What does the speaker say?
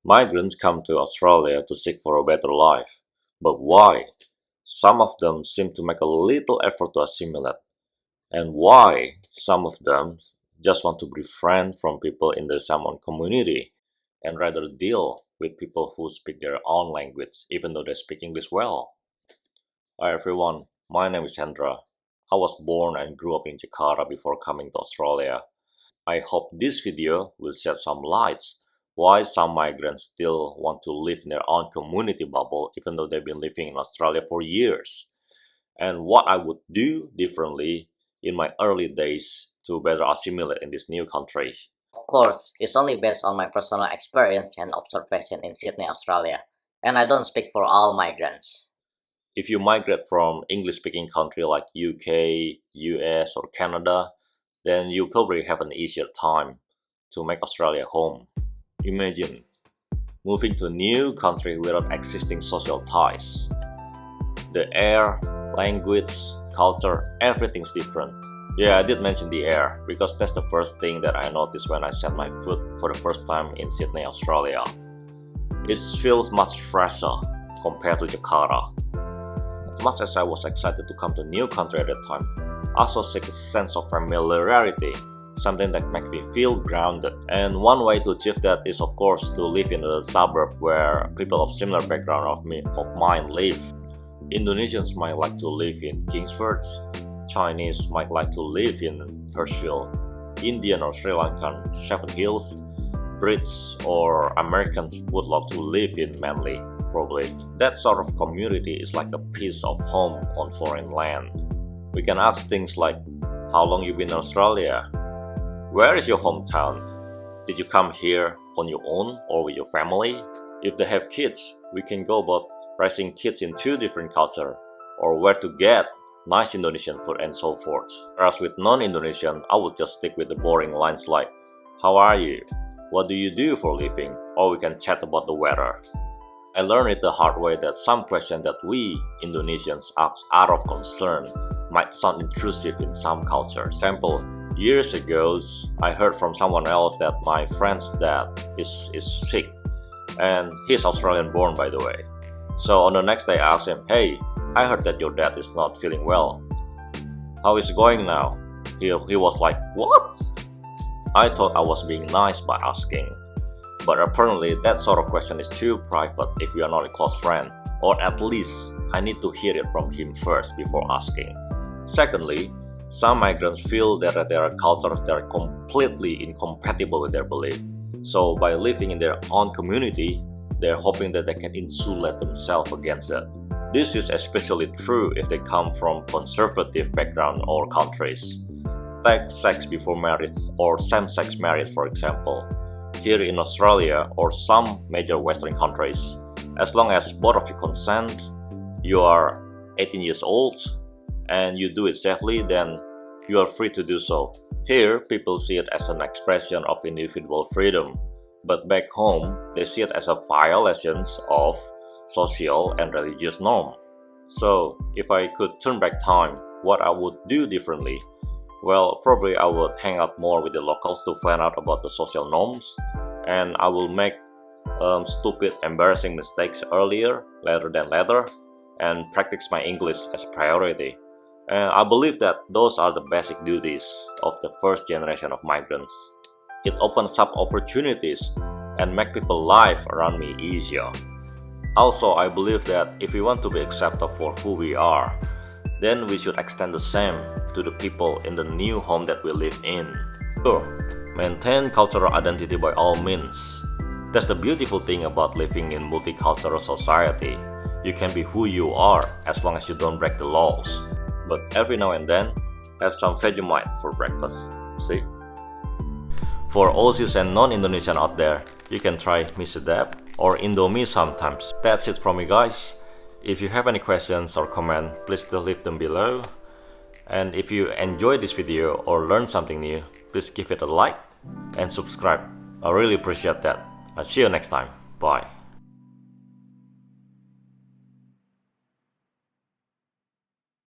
Migrants come to Australia to seek for a better life. But why? Some of them seem to make a little effort to assimilate. And why? Some of them just want to be friends from people in the Samoan community and rather deal with people who speak their own language, even though they speak English well. Hi everyone, my name is Hendra. I was born and grew up in Jakarta before coming to Australia. I hope this video will shed some light why some migrants still want to live in their own community bubble even though they've been living in Australia for years, and what I would do differently in my early days to better assimilate in this new country. Of course, it's only based on my personal experience and observation in Sydney, Australia, and I don't speak for all migrants. If you migrate from English-speaking country like UK, US, or Canada, then you probably have an easier time to make Australia home. Imagine moving to a new country without existing social ties. The air, language, culture, everything's different. Yeah, I did mention the air because that's the first thing that I noticed when I set my foot for the first time in Sydney, Australia. It feels much fresher compared to Jakarta. As much as I was excited to come to a new country at that time, I also seek a sense of familiarity, something that makes me feel grounded. And one way to achieve that is of course to live in a suburb where people of similar background of mine live. Indonesians might like to live in Kingsford, Chinese might like to live in Herschel, Indian or Sri Lankan, Shepherd Hills, Brits or Americans would love to live in Manly, probably. That sort of community is like a piece of home on foreign land. We can ask things like, how long you been in Australia? Where is your hometown? Did you come here on your own or with your family? If they have kids, we can go about raising kids in two different cultures, or where to get nice Indonesian food and so forth. Whereas with non-Indonesian, I would just stick with the boring lines like, how are you? What do you do for a living? Or we can chat about the weather. I learned it the hard way that some questions that we Indonesians ask out of concern might sound intrusive in some cultures. For example, years ago, I heard from someone else that my friend's dad is sick, and he's Australian born by the way. So on the next day I asked him, hey, I heard that your dad is not feeling well. How is it going now? He was like, what? I thought I was being nice by asking. But apparently that sort of question is too private if we are not a close friend. Or at least I need to hear it from him first before asking. Secondly, some migrants feel that there are cultures that are completely incompatible with their belief. So by living in their own community, they're hoping that they can insulate themselves against it. This is especially true if they come from conservative background or countries. Take sex before marriage or same-sex marriage for example. Here in Australia or some major Western countries, as long as both of you consent, you are 18 years old, and you do it safely, then you are free to do so. Here, people see it as an expression of individual freedom, but back home, they see it as a violation of social and religious norm. So, if I could turn back time, what I would do differently? Well, probably I would hang out more with the locals to find out about the social norms, and I will make stupid, embarrassing mistakes earlier rather than later, and practice my English as a priority. And I believe that those are the basic duties of the first generation of migrants. It opens up opportunities and make people's life around me easier. Also, I believe that if we want to be accepted for who we are, then we should extend the same to the people in the new home that we live in. Sure, maintain cultural identity by all means. That's the beautiful thing about living in multicultural society. You can be who you are as long as you don't break the laws. But every now and then, have some Vegemite for breakfast. See? For Aussies and non-Indonesian out there, you can try mie sedap or Indomie sometimes. That's it from me guys. If you have any questions or comment, please do leave them below. And if you enjoyed this video or learned something new, please give it a like and subscribe. I really appreciate that. I'll see you next time. Bye.